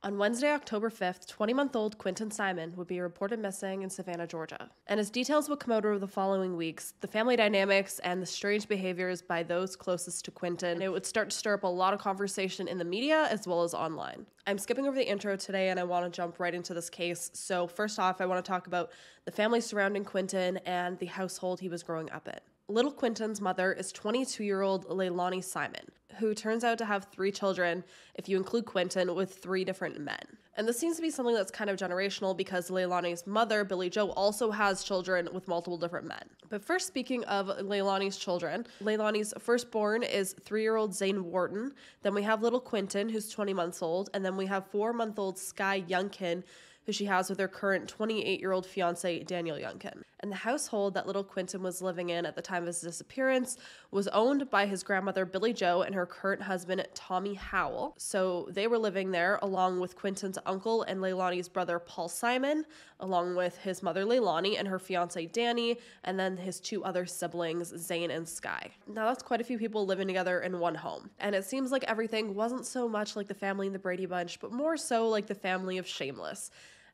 On Wednesday, October 5th, 20-month-old Quinton Simon would be reported missing in Savannah, Georgia. And as details would come out over the following weeks, the family dynamics and the strange behaviors by those closest to Quinton, it would start to stir up a lot of conversation in the media as well as online. I'm skipping over the intro today and I want to jump right into this case. So first off, I want to talk about the family surrounding Quinton and the household he was growing up in. Little Quinton's mother is 22-year-old Leilani Simon, who turns out to have 3 children, if you include Quinton, with 3 different men. And this seems to be something that's kind of generational because Leilani's mother, Billie Jo, also has children with multiple different men. But first, speaking of Leilani's children, Leilani's firstborn is 3-year-old Zane Wharton. Then we have little Quinton, who's 20 months old. And then we have 4-month-old Sky Youngkin, who she has with her current 28-year-old fiancé, Daniel Youngkin. And the household that little Quinton was living in at the time of his disappearance was owned by his grandmother, Billie Jo, and her current husband, Tommy Howell. So they were living there along with Quinton's uncle and Leilani's brother, Paul Simon, along with his mother, Leilani, and her fiancé, Danny, and then his 2 other siblings, Zane and Sky. Now that's quite a few people living together in one home. And it seems like everything wasn't so much like the family in the Brady Bunch, but more so like the family of Shameless.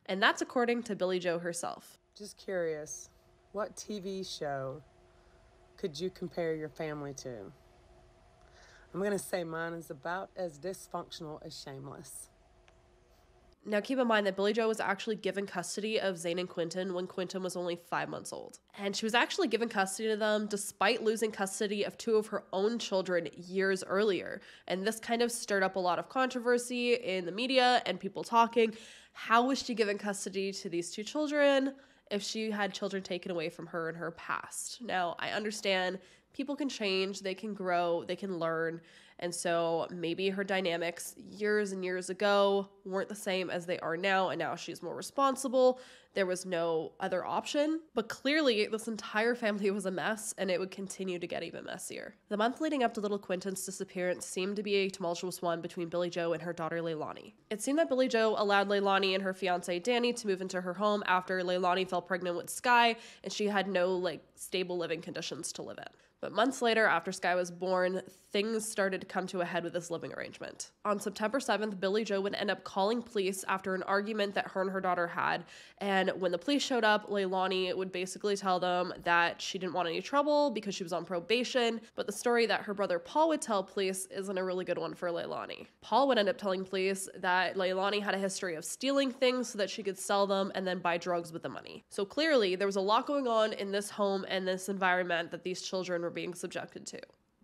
And that's according to Billie Jo herself. Just curious, what TV show could you compare your family to? I'm going to say mine is about as dysfunctional as Shameless. Now keep in mind that Billie Jo was actually given custody of Zane and Quinton when Quinton was only 5 months old. And she was actually given custody to them despite losing custody of 2 of her own children years earlier. And this kind of stirred up a lot of controversy in the media and people talking. How was she given custody to these 2 children if she had children taken away from her in her past? Now, I understand people can change, they can grow, they can learn. And so maybe her dynamics years and years ago weren't the same as they are now, and now she's more responsible. There was no other option, but clearly this entire family was a mess, and it would continue to get even messier. The month leading up to little Quinton's disappearance seemed to be a tumultuous one between Billie Jo and her daughter Leilani. It seemed that Billie Jo allowed Leilani and her fiancé Danny to move into her home after Leilani fell pregnant with Sky, and she had no stable living conditions to live in. But months later, after Sky was born, things started to come to a head with this living arrangement. On September 7th, Billie Jo would end up calling police after an argument that her and her daughter had. And when the police showed up, Leilani would basically tell them that she didn't want any trouble because she was on probation. But the story that her brother Paul would tell police isn't a really good one for Leilani. Paul would end up telling police that Leilani had a history of stealing things so that she could sell them and then buy drugs with the money. So clearly, there was a lot going on in this home and this environment that these children were being subjected to.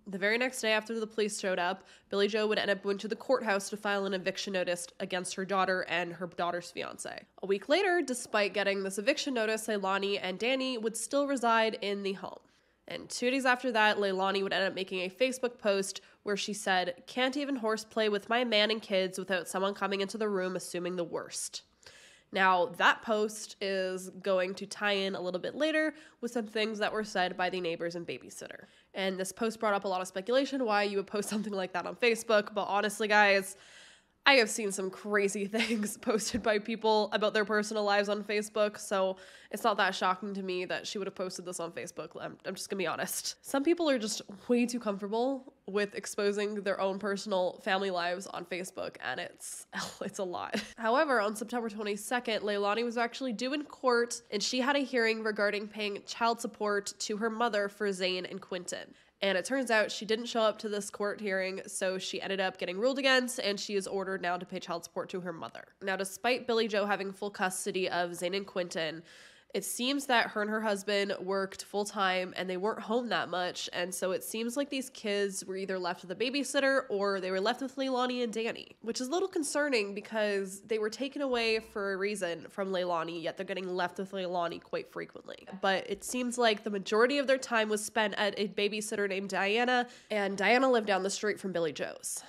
The very next day after the police showed up, Billie Jo would end up going to the courthouse to file an eviction notice against her daughter and her daughter's fiancé. A week later, despite getting this eviction notice, Leilani and Danny would still reside in the home. And 2 days after that, Leilani would end up making a Facebook post where she said, "Can't even horseplay with my man and kids without someone coming into the room assuming the worst." Now, that post is going to tie in a little bit later with some things that were said by the neighbors and babysitter. And this post brought up a lot of speculation why you would post something like that on Facebook, but honestly, guys, I have seen some crazy things posted by people about their personal lives on Facebook, so it's not that shocking to me that she would have posted this on Facebook. I'm just gonna be honest. Some people are just way too comfortable with exposing their own personal family lives on Facebook, and it's a lot. However, on September 22nd, Leilani was actually due in court, and she had a hearing regarding paying child support to her mother for Zane and Quinton. And it turns out she didn't show up to this court hearing, so she ended up getting ruled against, and she is ordered now to pay child support to her mother. Now, despite Billie Jo having full custody of Zane and Quinton, it seems that her and her husband worked full-time and they weren't home that much, and so it seems like these kids were either left with a babysitter or they were left with Leilani and Danny, which is a little concerning because they were taken away for a reason from Leilani, yet they're getting left with Leilani quite frequently. But it seems like the majority of their time was spent at a babysitter named Diana, and Diana lived down the street from Billie Jo's.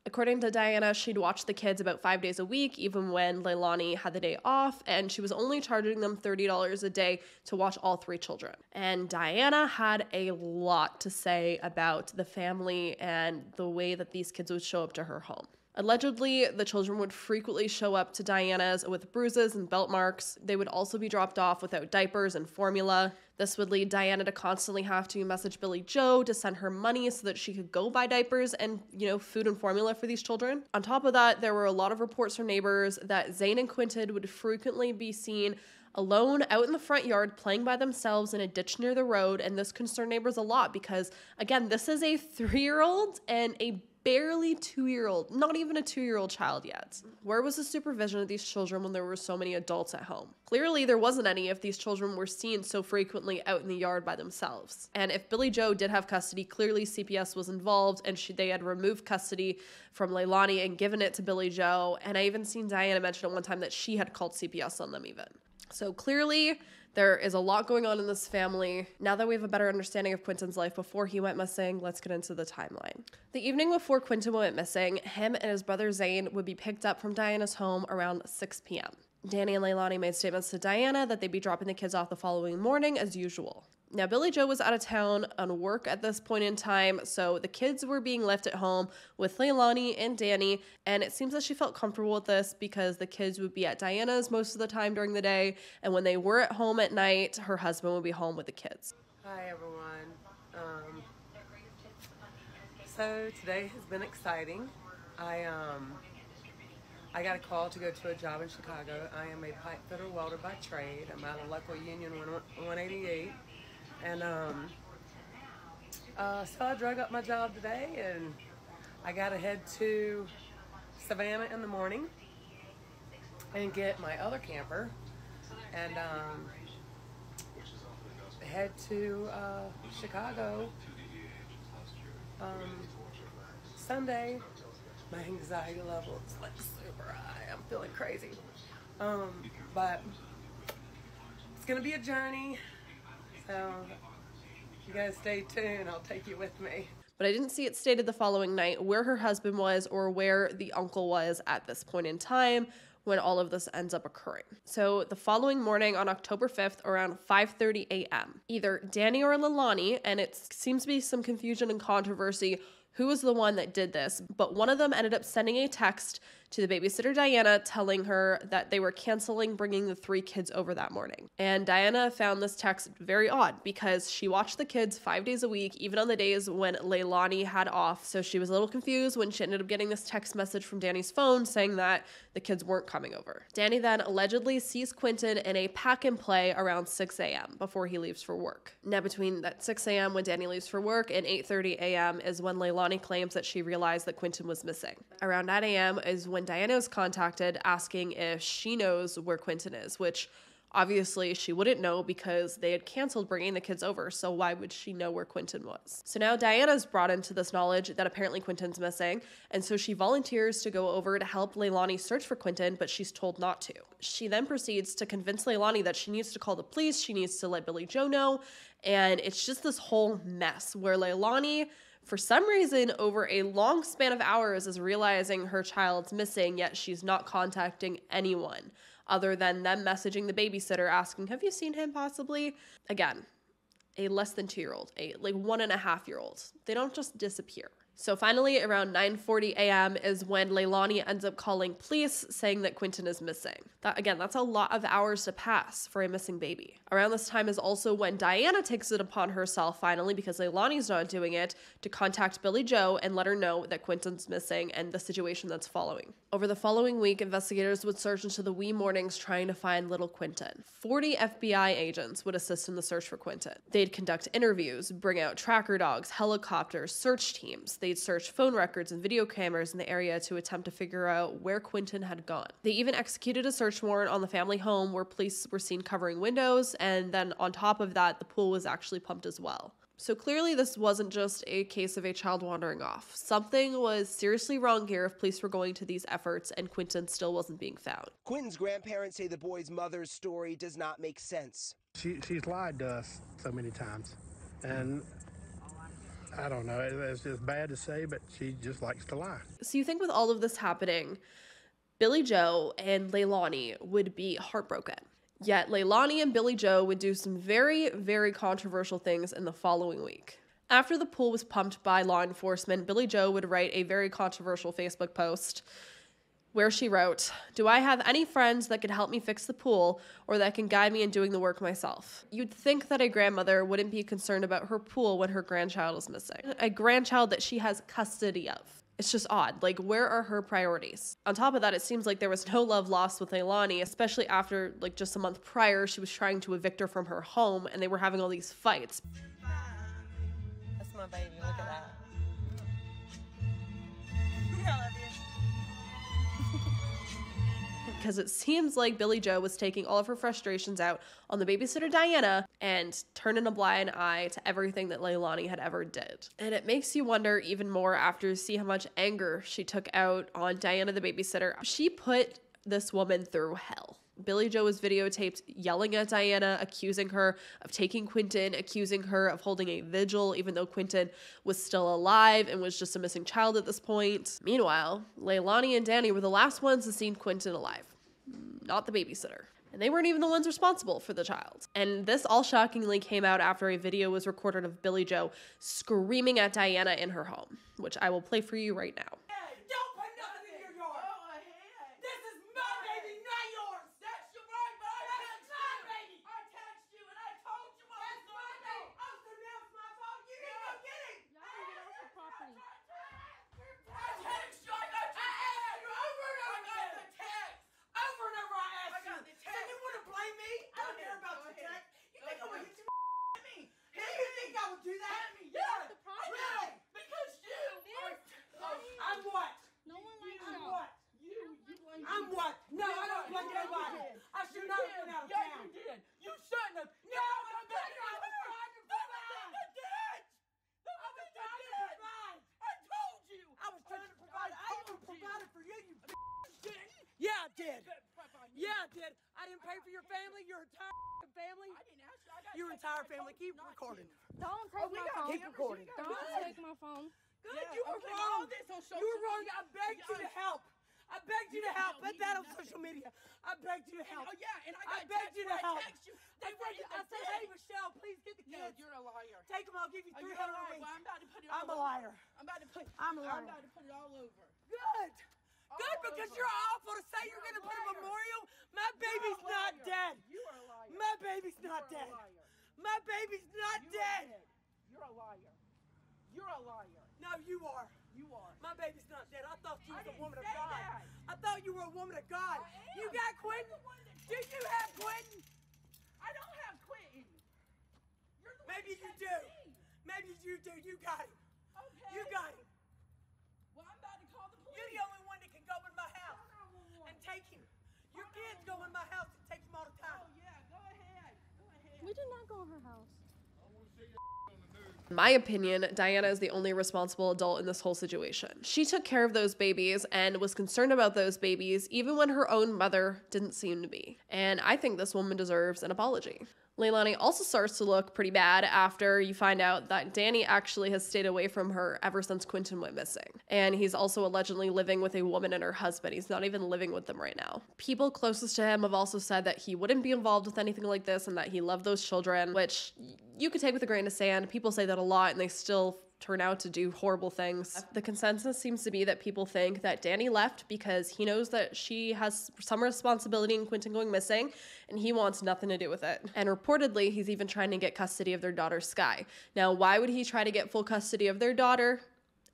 According to Diana, she'd watch the kids about 5 days a week, even when Leilani had the day off, and she was only charging them $30 a day to watch all 3 children. And Diana had a lot to say about the family and the way that these kids would show up to her home. Allegedly, the children would frequently show up to Diana's with bruises and belt marks. They would also be dropped off without diapers and formula. This would lead Diana to constantly have to message Billie Joe to send her money so that she could go buy diapers and, food and formula for these children. On top of that, there were a lot of reports from neighbors that Zane and Quinton would frequently be seen alone out in the front yard playing by themselves in a ditch near the road, and this concerned neighbors a lot because, again, this is a 3-year-old and a barely 2-year-old, not even a 2-year-old child yet. Where was the supervision of these children when there were so many adults at home? Clearly, there wasn't any if these children were seen so frequently out in the yard by themselves. And if Billie Joe did have custody, clearly CPS was involved, and they had removed custody from Leilani and given it to Billie Joe. And I even seen Diana mention at one time that she had called CPS on them even. So clearly, there is a lot going on in this family. Now that we have a better understanding of Quinton's life before he went missing, let's get into the timeline. The evening before Quinton went missing, him and his brother Zane would be picked up from Diana's home around 6 p.m. Danny and Leilani made statements to Diana that they'd be dropping the kids off the following morning as usual. Now, Billie Joe was out of town on work at this point in time, so the kids were being left at home with Leilani and Danny, and it seems that she felt comfortable with this because the kids would be at Diana's most of the time during the day, and when they were at home at night, her husband would be home with the kids. Hi, everyone. So today has been exciting. I got a call to go to a job in Chicago. I am a pipe fitter welder by trade. I'm out of local Union 188. And so I drug up my job today, and I got to head to Savannah in the morning and get my other camper and head to Chicago Sunday. My anxiety level is like super high. I'm feeling crazy. But it's going to be a journey. So you guys stay tuned. I'll take you with me. But I didn't see it stated the following night where her husband was or where the uncle was at this point in time when all of this ends up occurring. So the following morning on October 5th around 5:30 a.m., either Danny or Leilani, and it seems to be some confusion and controversy who was the one that did this, but one of them ended up sending a text to the babysitter Diana telling her that they were canceling bringing the 3 kids over that morning. And Diana found this text very odd because she watched the kids 5 days a week, even on the days when Leilani had off. So she was a little confused when she ended up getting this text message from Danny's phone saying that the kids weren't coming over. Danny then allegedly sees Quinton in a pack and play around 6 a.m. before he leaves for work. Now between that 6 a.m. when Danny leaves for work and 8:30 a.m. is when Leilani claims that she realized that Quinton was missing. Around 9 a.m. is when Diana was contacted asking if she knows where Quinton is, which obviously she wouldn't know because they had canceled bringing the kids over, so why would she know where Quinton was? So now Diana's brought into this knowledge that apparently Quinton's missing, and so she volunteers to go over to help Leilani search for Quinton, but she's told not to. She then proceeds to convince Leilani that she needs to call the police, she needs to let Billie Joe know, and it's just this whole mess where Leilani, for some reason, over a long span of hours, is realizing her child's missing, yet she's not contacting anyone other than them messaging the babysitter asking, have you seen him possibly? Again, a less than 2-year-old, a 1.5-year-old. They don't just disappear. So finally, around 9:40 a.m. is when Leilani ends up calling police saying that Quinton is missing. That's a lot of hours to pass for a missing baby. Around this time is also when Diana takes it upon herself finally, because Leilani's not doing it, to contact Billie Joe and let her know that Quinton's missing and the situation that's following. Over the following week, investigators would search into the wee mornings trying to find little Quinton. 40 FBI agents would assist in the search for Quinton. They'd conduct interviews, bring out tracker dogs, helicopters, search teams. They'd search phone records and video cameras in the area to attempt to figure out where Quinton had gone. They even executed a search warrant on the family home where police were seen covering windows, and then on top of that, the pool was actually pumped as well. So clearly this wasn't just a case of a child wandering off. Something was seriously wrong here if police were going to these efforts and Quinton still wasn't being found. Quinton's grandparents say the boy's mother's story does not make sense. She's lied to us so many times, and I don't know, it's just bad to say, but she just likes to lie. So you think with all of this happening, Billie Joe and Leilani would be heartbroken. Yet Leilani and Billie Joe would do some very, very controversial things in the following week. After the pool was pumped by law enforcement, Billie Joe would write a very controversial Facebook post where she wrote, "Do I have any friends that could help me fix the pool or that can guide me in doing the work myself?" You'd think that a grandmother wouldn't be concerned about her pool when her grandchild is missing. A grandchild that she has custody of. It's just odd. Like, where are her priorities? On top of that, it seems like there was no love lost with Leilani, especially after, like, just a month prior, she was trying to evict her from her home and they were having all these fights. That's my baby. Look at that. I love you. Because it seems like Billie Joe was taking all of her frustrations out on the babysitter Diana and turning a blind eye to everything that Leilani had ever did. And it makes you wonder even more after you see how much anger she took out on Diana the babysitter. She put this woman through hell. Billie Joe was videotaped yelling at Diana, accusing her of taking Quinton, accusing her of holding a vigil, even though Quinton was still alive and was just a missing child at this point. Meanwhile, Leilani and Danny were the last ones to see Quinton alive, not the babysitter. And they weren't even the ones responsible for the child. And this all shockingly came out after a video was recorded of Billie Joe screaming at Diana in her home, which I will play for you right now. Don't put nothing in your yard. Go ahead. This is my baby, not yours. That's your right, but I text my baby. I text you and I told you what was my baby. Oh, so now it's my fault. You need to go get him. Y'all can get off the property. I text you. I got you. I asked you over and over. I got the text. Over and over I asked you. So you want to blame me? I don't care about your text. You think I'm going to hit you at me? Do you think I would do that? Yeah. Really? Because you are... I'm what? No one likes I'm y'all. what? Blame I'm you. what? No, I don't blame nobody. I should not have been out of town. You did. You shouldn't have. No, I'm better. I was trying to provide. I was trying to provide. I told you. I was trying to provide. I even provided for you. You didn't. Yeah, I did. Yeah, I did. I didn't pay for your family, your entire family. I didn't ask you. I got your entire family. Keep recording. Don't take my phone. Keep recording. Don't take my phone. Good, you were wrong. You were wrong. I begged you to help. I begged you to help. Put that on social media. I begged you to help. Oh yeah, and I begged you to help. I said, hey Michelle, please get the kids. You're a liar. Take them. I'll give you $300 a week. Well, I'm about to put it all over. I'm a liar. I'm about to put it all over. Good. Good, because you're awful to say you're going to put a memorial. My baby's not dead. You are a liar. My baby's not dead. My baby's not dead. You're a liar. You're a liar. No, you are. You are. My baby's not dead. I thought you was a woman of God. I thought you were a woman of God. You got Quinton? Do you have Quinton? I don't have Quinton. Maybe you do. Maybe you do. You got him. Okay. You got him. Well, I'm about to call the police. You're the only one that can go in my house and take him. Your kids go in my house and take him all the time. Oh, yeah. Go ahead. Go ahead. We did not go in her house. In my opinion, Diana is the only responsible adult in this whole situation. She took care of those babies and was concerned about those babies even when her own mother didn't seem to be. And I think this woman deserves an apology. Leilani also starts to look pretty bad after you find out that Danny actually has stayed away from her ever since Quinton went missing. And he's also allegedly living with a woman and her husband. He's not even living with them right now. People closest to him have also said that he wouldn't be involved with anything like this and that he loved those children, which you could take with a grain of sand. People say that a lot and they still turn out to do horrible things. The consensus seems to be that people think that Danny left because he knows that she has some responsibility in Quinton going missing and he wants nothing to do with it. And reportedly, he's even trying to get custody of their daughter, Sky. Now, why would he try to get full custody of their daughter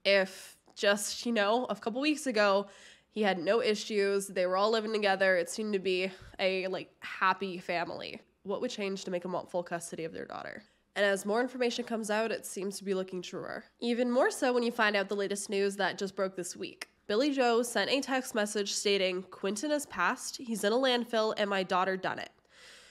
if just, a couple weeks ago, he had no issues, they were all living together, it seemed to be a, happy family? What would change to make him want full custody of their daughter? And as more information comes out, it seems to be looking truer. Even more so when you find out the latest news that just broke this week. Billie Joe sent a text message stating, "Quinton has passed, he's in a landfill, and my daughter done it.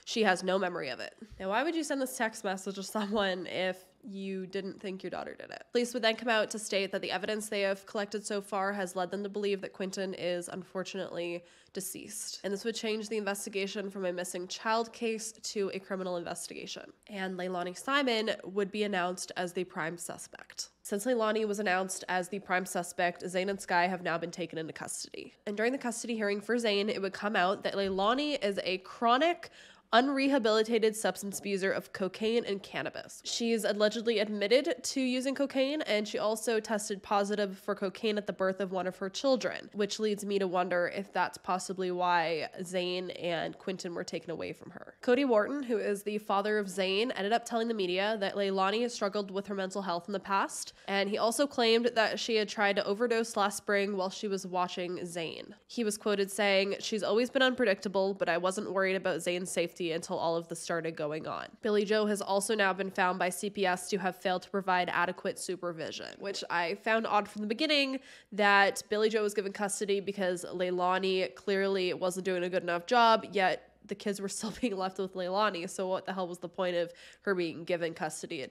She has no memory of it." Now, why would you send this text message to someone if you didn't think your daughter did it? Police would then come out to state that the evidence they have collected so far has led them to believe that Quinton is unfortunately deceased. And this would change the investigation from a missing child case to a criminal investigation. And Leilani Simon would be announced as the prime suspect. Since Leilani was announced as the prime suspect, Zane and Sky have now been taken into custody. And during the custody hearing for Zane, it would come out that Leilani is a chronic, unrehabilitated substance abuser of cocaine and cannabis. She's allegedly admitted to using cocaine, and she also tested positive for cocaine at the birth of one of her children, which leads me to wonder if that's possibly why Zane and Quinton were taken away from her. Cody Wharton, who is the father of Zane, ended up telling the media that Leilani has struggled with her mental health in the past, and he also claimed that she had tried to overdose last spring while she was watching Zane. He was quoted saying, "She's always been unpredictable, but I wasn't worried about Zane's safety until all of this started going on." Billie Joe has also now been found by CPS to have failed to provide adequate supervision, which I found odd from the beginning that Billie Joe was given custody because Leilani clearly wasn't doing a good enough job, yet the kids were still being left with Leilani. So what the hell was the point of her being given custody?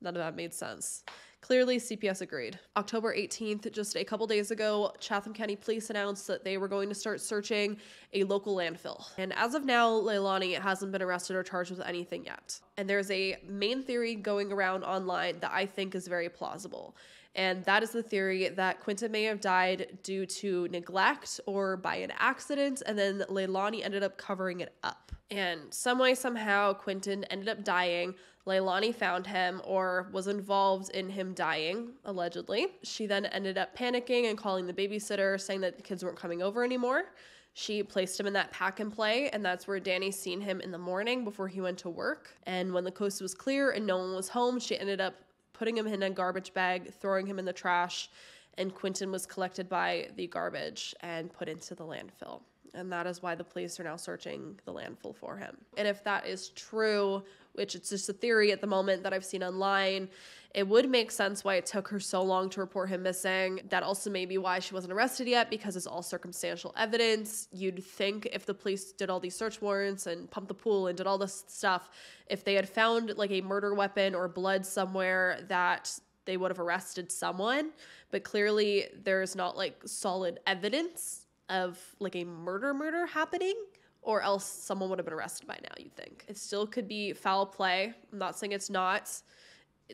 None of that made sense. Clearly, CPS agreed. October 18th, just a couple days ago, Chatham County Police announced that they were going to start searching a local landfill. And as of now, Leilani hasn't been arrested or charged with anything yet. And there's a main theory going around online that I think is very plausible. And that is the theory that Quinton may have died due to neglect or by an accident, and then Leilani ended up covering it up. And some way, somehow, Quinton ended up dying. Leilani found him or was involved in him dying, allegedly. She then ended up panicking and calling the babysitter, saying that the kids weren't coming over anymore. She placed him in that pack and play, and that's where Danny seen him in the morning before he went to work. And when the coast was clear and no one was home, she ended up putting him in a garbage bag, throwing him in the trash, and Quinton was collected by the garbage and put into the landfill. And that is why the police are now searching the landfill for him. And if that is true, which it's just a theory at the moment that I've seen online, it would make sense why it took her so long to report him missing. That also may be why she wasn't arrested yet, because it's all circumstantial evidence. You'd think if the police did all these search warrants and pumped the pool and did all this stuff, if they had found like a murder weapon or blood somewhere, that they would have arrested someone. But clearly there's not like solid evidence of like a murder happening, or else someone would have been arrested by now, you'd think. It still could be foul play. I'm not saying it's not.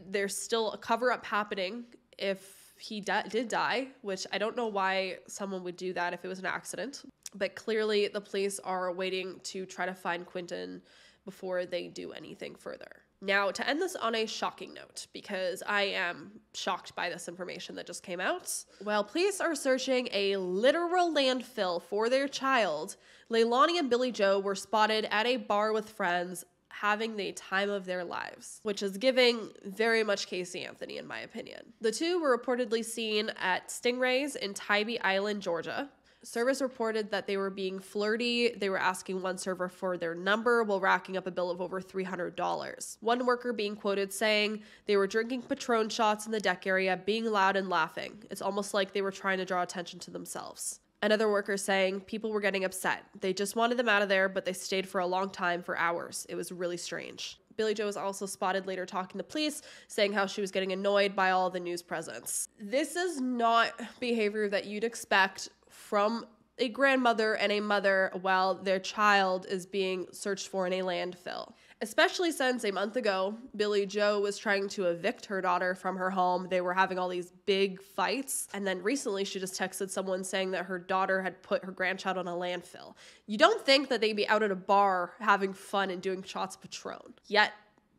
There's still a cover-up happening if he did die, which I don't know why someone would do that if it was an accident. But clearly the police are waiting to try to find Quinton before they do anything further. Now, to end this on a shocking note, because I am shocked by this information that just came out, while police are searching a literal landfill for their child, Leilani and Billie Joe were spotted at a bar with friends having the time of their lives, which is giving very much Casey Anthony, in my opinion. The two were reportedly seen at Stingrays in Tybee Island, Georgia. Service reported that they were being flirty. They were asking one server for their number while racking up a bill of over $300. One worker being quoted saying they were drinking Patron shots in the deck area, being loud and laughing. It's almost like they were trying to draw attention to themselves. Another worker saying people were getting upset. They just wanted them out of there, but they stayed for a long time, for hours. It was really strange. Billie Joe was also spotted later talking to police, saying how she was getting annoyed by all the news presence. This is not behavior that you'd expect from a grandmother and a mother while their child is being searched for in a landfill. Especially since a month ago, Billie Joe was trying to evict her daughter from her home. They were having all these big fights. And then recently she just texted someone saying that her daughter had put her grandchild on a landfill. You don't think that they'd be out at a bar having fun and doing shots of Patron. Yet,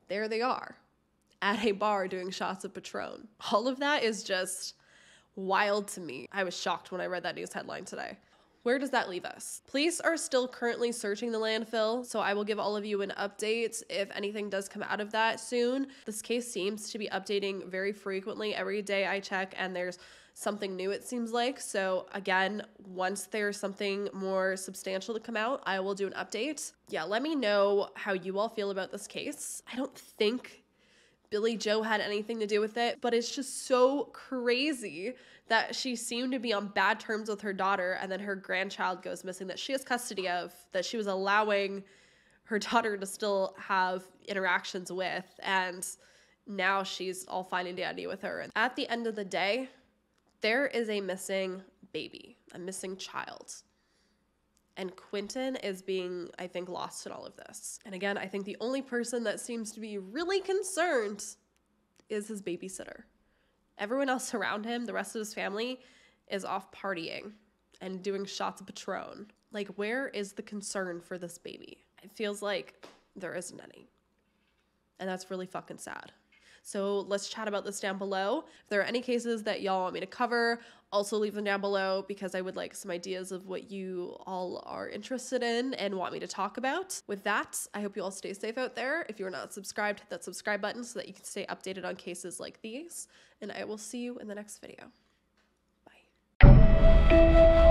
there they are, at a bar doing shots of Patron. All of that is just wild to me. I was shocked when I read that news headline today. Where does that leave us? Police are still currently searching the landfill, so I will give all of you an update if anything does come out of that soon. This case seems to be updating very frequently. Every day I check and there's something new, it seems like. So again, once there's something more substantial to come out, I will do an update. Yeah, let me know how you all feel about this case. I don't think Billie Joe had anything to do with it, but it's just so crazy that she seemed to be on bad terms with her daughter, and then her grandchild goes missing that she has custody of, that she was allowing her daughter to still have interactions with, and now she's all fine and dandy with her. And at the end of the day, there is a missing baby, a missing child. And Quinton is being, I think, lost in all of this. And again, I think the only person that seems to be really concerned is his babysitter. Everyone else around him, the rest of his family, is off partying and doing shots of Patron. Like, where is the concern for this baby? it feels like there isn't any. And that's really fucking sad. So let's chat about this down below. If there are any cases that y'all want me to cover, also leave them down below because I would like some ideas of what you all are interested in and want me to talk about. With that, I hope you all stay safe out there. If you're not subscribed, hit that subscribe button so that you can stay updated on cases like these. And I will see you in the next video. Bye.